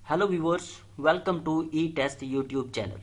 Hello viewers, welcome to e test YouTube channel.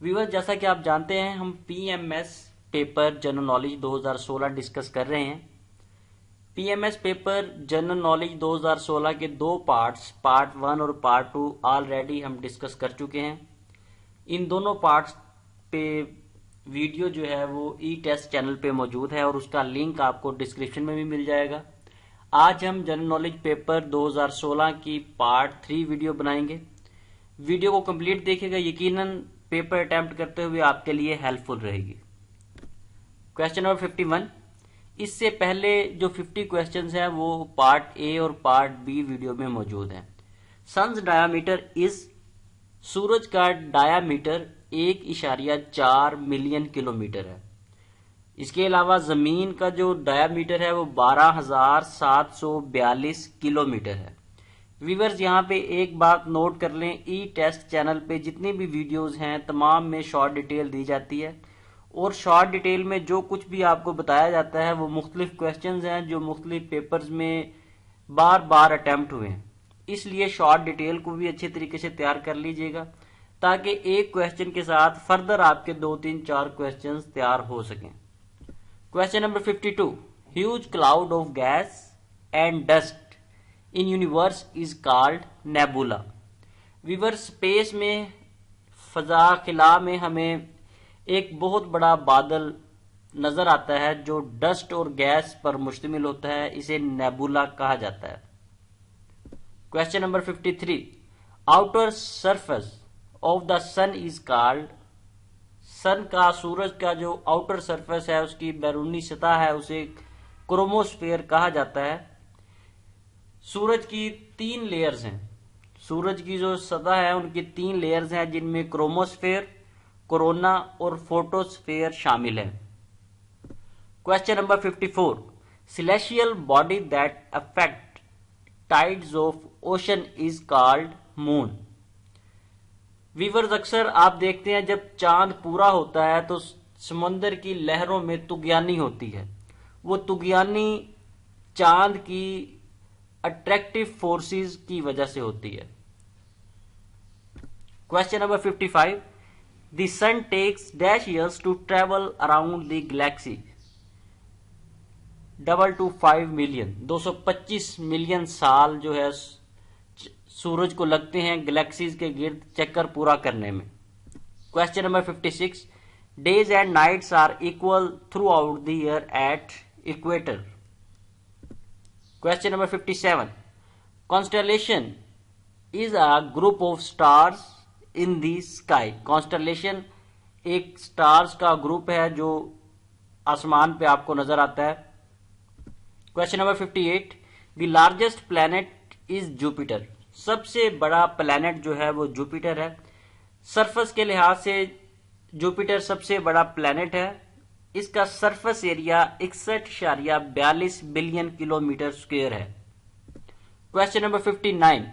Viewers, जैसा कि आप जानते हैं हम PMS paper general knowledge 2016 discuss कर रहे हैं। पीएमएस पेपर जनरल नॉलेज 2016 के दो पार्ट्स, पार्ट 1 और पार्ट 2 ऑलरेडी हम डिस्कस कर चुके हैं। इन दोनों पार्ट्स पे वीडियो जो है वो ई टेस्ट चैनल पे मौजूद है और उसका लिंक आपको डिस्क्रिप्शन में भी मिल जाएगा। आज हम जनरल नॉलेज पेपर 2016 की पार्ट 3 वीडियो बनाएंगे। वीडियो को कंप्लीट देखिएगा, यकीनन पेपर अटेम्प्ट करते हुए आपके लिए हेल्पफुल रहेगी। Question number 51। इससे पहले जो 50 क्वेश्चंस हैं वो पार्ट ए और पार्ट बी वीडियो में मौजूद हैं। सन्स डायामीटर इज, सूरज का डायामीटर 1.4 मिलियन किलोमीटर है। इसके अलावा जमीन का जो डायामीटर है वो 12,742 किलोमीटर है। व्यूअर्स, यहाँ पे एक बात नोट कर लें, ई टेस्ट चैनल पे जितनी भी वीडियोस हैं तमाम में शॉर्ट डिटेल दी जाती है और शॉर्ट डिटेल में जो कुछ भी आपको बताया जाता है वो मुख्तलिफ क्वेश्चंस हैं जो मुख्तलिफ पेपर्स में बार बार अटेम्प्ट हुए हैं। इसलिए शॉर्ट डिटेल को भी अच्छे तरीके से तैयार कर लीजिएगा ताकि एक क्वेश्चन के साथ फर्दर आपके 2-3-4 क्वेश्चन तैयार हो सकें। Question number 52. Huge cloud of gas and dust in universe is called nebula. विवर स्पेस में, फजा खिला में हमें एक बहुत बड़ा बादल नजर आता है जो डस्ट और गैस पर मुश्तमिल होता है, इसे नेबुला कहा जाता है। Question number 53. Outer surface of the sun is called, sun का, सूरज का जो आउटर सरफेस है उसकी बैरूनी सतह है उसे क्रोमोस्फेयर कहा जाता है। सूरज की 3 लेयर्स हैं, सूरज की जो सतह है उनकी 3 लेयर्स हैं जिनमें क्रोमोस्फेयर, कोरोना और फोटोस्फेयर शामिल है। Question number 54. Celestial body that affect tides of ocean is called moon. Viewers, अक्सर आप देखते हैं जब चांद पूरा होता है तो समुद्र की लहरों में तुगयानी होती है। वो तुगयानी चांद की अट्रैक्टिव फोर्सेस की वजह से होती है। Question number 55. The sun takes dash years to travel around the galaxy 225 million, 225 million साल जो है सूरज को लगते हैं गैलेक्सीज के गिर्द चक्कर पूरा करने में। Question number 56. Days and nights are equal throughout the year at equator. Question number 57. Constellation is a group of stars in the sky. Constellation एक स्टार्स का ग्रुप है जो आसमान पे आपको नजर आता है। Question number 58. The largest planet is Jupiter. सबसे बड़ा प्लैनेट जो है वो जुपिटर है। सरफेस के लिहाज से जुपिटर सबसे बड़ा प्लैनेट है। इसका surface area 61.42 billion kilometre square है। Question number 59.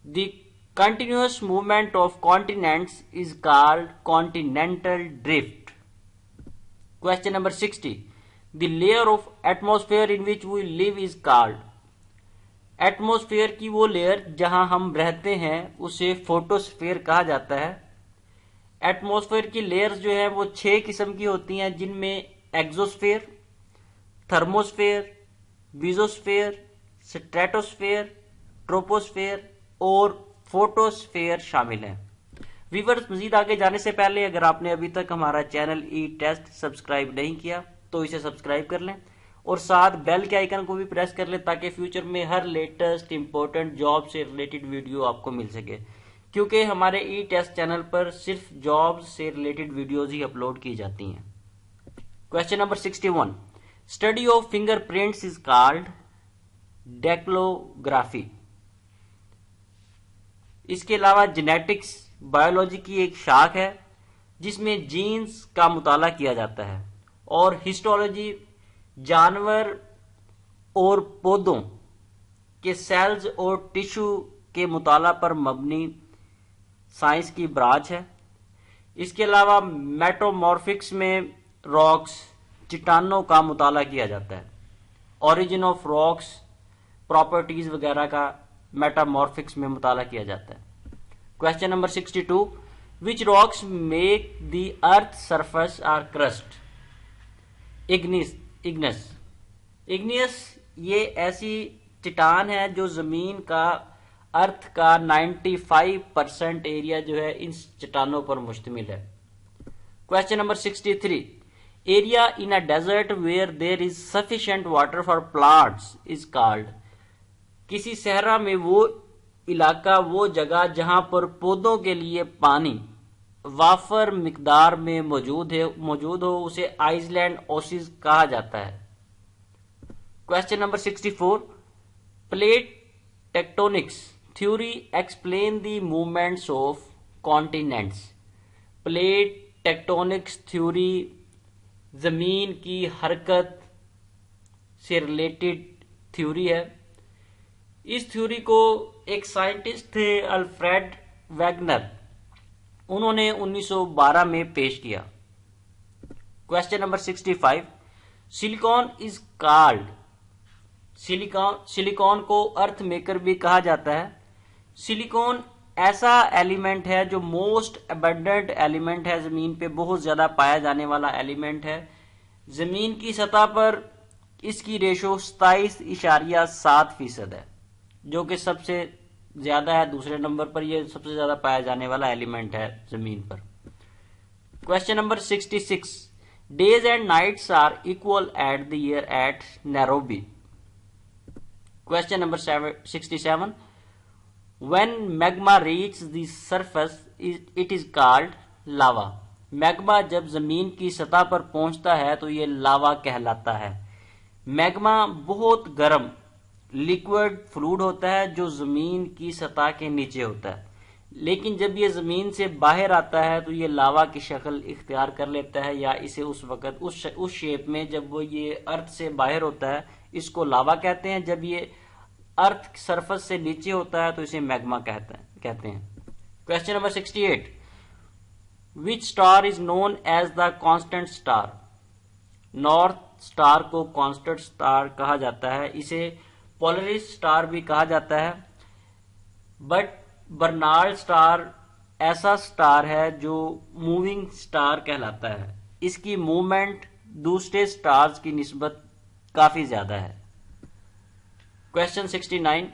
The continuous movement of continents is called continental drift. Question number 60. The layer of atmosphere in which we live is called. Atmosphere की वो layer जहां हम रहते हैं उसे फोटोस्फेयर कहा जाता है। एटमॉस्फेयर की लेयर्स जो है वो 6 किस्म की होती हैं जिनमें एक्सोस्फेयर, थर्मोस्फेयर, बीजोस्फेयर, स्ट्रेटोस्फेयर, ट्रोपोस्फेयर और फोटोस्फेयर शामिल हैं। व्यूअर्स, मजीद आगे जाने से पहले अगर आपने अभी तक हमारा चैनल ई टेस्ट सब्सक्राइब नहीं किया तो इसे सब्सक्राइब कर लें और साथ बेल के आइकन को भी प्रेस कर ले ताकि फ्यूचर में हर लेटेस्ट इंपॉर्टेंट जॉब से रिलेटेड वीडियो आपको मिल सके, क्योंकि हमारे ई टेस्ट चैनल पर सिर्फ जॉब से रिलेटेड वीडियोस ही अपलोड की जाती हैं। Question number 61. Study of fingerprints is called dactylography. इसके अलावा जेनेटिक्स बायोलॉजी की एक शाख है जिसमें जीन्स का मुताला किया जाता है और हिस्टोलॉजी जानवर और पौधों के सेल्स और टिश्यू के मुताला पर मबनी साइंस की ब्रांच है। इसके अलावा मेटामॉर्फिक्स में रॉक्स, चट्टानों का मुताला किया जाता है। ओरिजिन ऑफ रॉक्स, प्रॉपर्टीज वगैरह का मेटामॉर्फिक्स में मुताला किया जाता है। Question number 62, which rocks make the earth surface or crust? Igneous ये ऐसी चट्टान है जो जमीन का अर्थ का 95% एरिया जो है इन चट्टानों पर मुश्तमिल है। Question number 63, area in a desert where there is sufficient water for plants is called? किसी सहरा में वो इलाका, वो जगह जहां पर पौधों के लिए पानी वाफर मिकदार में मौजूद हो उसे आइसलैंड ओसिस कहा जाता है। Question number 64, plate tectonics theory explain the movements of continents. Plate tectonics theory जमीन की हरकत से रिलेटेड थ्योरी है। इस थ्योरी को एक साइंटिस्ट थे अल्फ्रेड वैगनर, उन्होंने 1912 में पेश किया। Question number 65, silicon is called? Silicon को अर्थ मेकर भी कहा जाता है। सिलिकॉन ऐसा एलिमेंट है जो मोस्ट अबंडेंट एलिमेंट है, जमीन पे बहुत ज्यादा पाया जाने वाला एलिमेंट है। जमीन की सतह पर इसकी रेशो 27.7% है, जो कि सबसे ज्यादा है। दूसरे नंबर पर यह सबसे ज्यादा पाया जाने वाला एलिमेंट है जमीन पर। Question number 66, days and nights are equal at the year at Nairobi. Question number 67, when magma reach the surface it is called lava. Magma जब जमीन की सतह पर पहुंचता है तो यह लावा कहलाता है। मैग्मा बहुत गर्म लिक्विड फ्लूइड होता है जो जमीन की सतह के नीचे होता है, लेकिन जब ये जमीन से बाहर आता है तो ये लावा की शक्ल इख्तियार कर लेता है, या इसे उस वक्त उस शेप में जब वो ये अर्थ से बाहर होता है इसको लावा कहते हैं। जब ये अर्थ सरफेस से नीचे होता है तो इसे मैग्मा कहते हैं। Question number 68, which star is known as the constant star? North star को कांस्टेंट स्टार कहा जाता है, इसे पोलरिस स्टार भी कहा जाता है। बट बर्नार्ड स्टार ऐसा स्टार है जो मूविंग स्टार कहलाता है। इसकी मूवमेंट दूसरे स्टार्स की निस्बत काफी ज्यादा है। Question 69,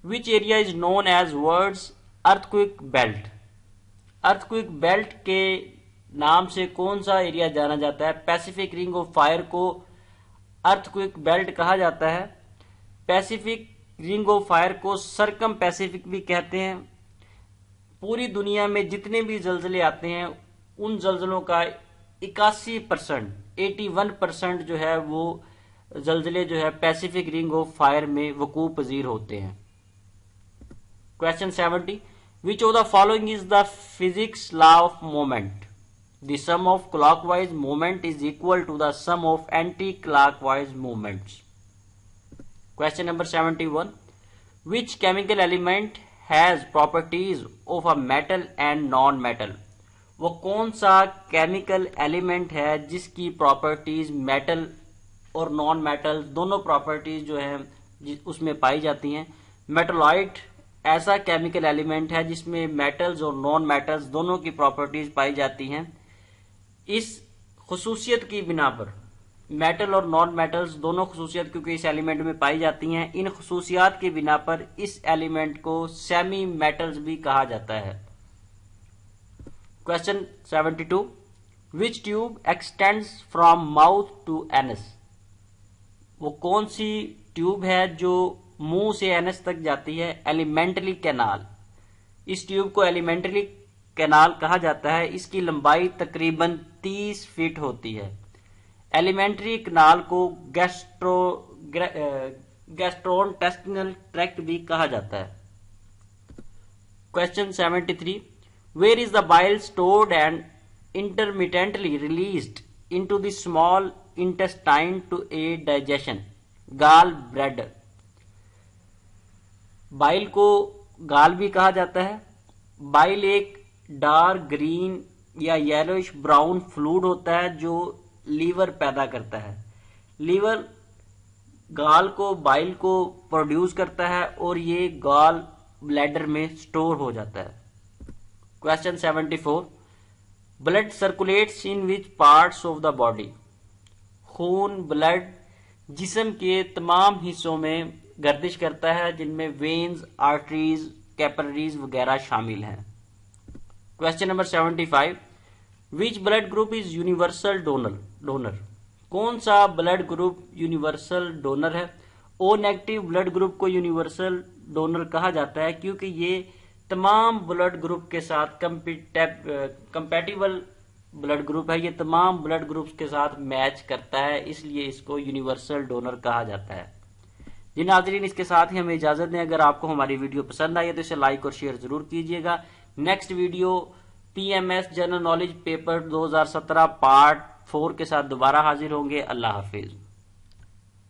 which area is known as world's earthquake belt? Earthquake belt के नाम से कौन सा एरिया जाना जाता है? पैसिफिक रिंग ऑफ फायर को अर्थक्वेक बेल्ट कहा जाता है। पैसिफिक रिंग ऑफ फायर को सरकम पैसिफिक भी कहते हैं। पूरी दुनिया में जितने भी जलजले आते हैं उन जलजलों का 81% जो है वो जलजले जो है पैसिफिक रिंग ऑफ फायर में वकू पजीर होते हैं। Question 70, which of the following is the physics law of moment? The sum of clockwise moment is equal to the sum of anticlockwise moments. Question number 71, which chemical element has properties of a metal and non-metal? वो कौन सा chemical element है जिसकी properties metal और non metal दोनों properties जो है उसमें पाई जाती हैं? मेटलॉइड ऐसा केमिकल एलिमेंट है जिसमें मेटल्स और नॉन मेटल्स दोनों की प्रॉपर्टीज पाई जाती हैं। इस खुसूसियत की बिना पर मेटल और नॉन मेटल्स दोनों खुसूसियत क्योंकि इस एलिमेंट में पाई जाती हैं, इन खुसूसियात की बिना पर इस एलिमेंट को सेमी मेटल्स भी कहा जाता है। Question 72, which tube extends from mouth to anus? वो कौन सी ट्यूब है जो मुंह से एनस तक जाती है? Alimentary canal. इस ट्यूब को एलिमेंट्री कैनाल कहा जाता है। इसकी लंबाई तकरीबन 30 फीट होती है। एलिमेंट्री कैनाल को गैस्ट्रोइंटेस्टाइनल ट्रैक्ट भी कहा जाता है। Question 73, where is the bile stored and intermittently released into the small intestine to aid digestion? Gallbladder. Bile को गाल भी कहा जाता है। बाइल एक डार्क ग्रीन या येलोइश ब्राउन फ्लूइड होता है जो लीवर पैदा करता है। लीवर बाइल को प्रोड्यूस करता है और ये गाल ब्लैडर में स्टोर हो जाता है। Question 74, blood circulates in which parts of the body? खून, ब्लड जिस्म के तमाम हिस्सों में गर्दिश करता है, जिनमें वेन्स, आर्टरीज, कैपिलरीज वगैरह शामिल हैं। Question number 75, which blood group is universal donor? कौन सा ब्लड ग्रुप यूनिवर्सल डोनर है? ओ नेगेटिव ब्लड ग्रुप को यूनिवर्सल डोनर कहा जाता है क्योंकि ये तमाम ब्लड ग्रुप के साथ कंपैटिबल ब्लड ग्रुप है। ये तमाम ब्लड ग्रुप्स के साथ मैच करता है, इसलिए इसको यूनिवर्सल डोनर कहा जाता है। जी नाज़रीन, इसके साथ ही हमें इजाजत दें। अगर आपको हमारी वीडियो पसंद आई है तो इसे लाइक और शेयर जरूर कीजिएगा। Next video PMS general knowledge paper 2017 part 4 के साथ दोबारा हाजिर होंगे। अल्लाह हाफिज।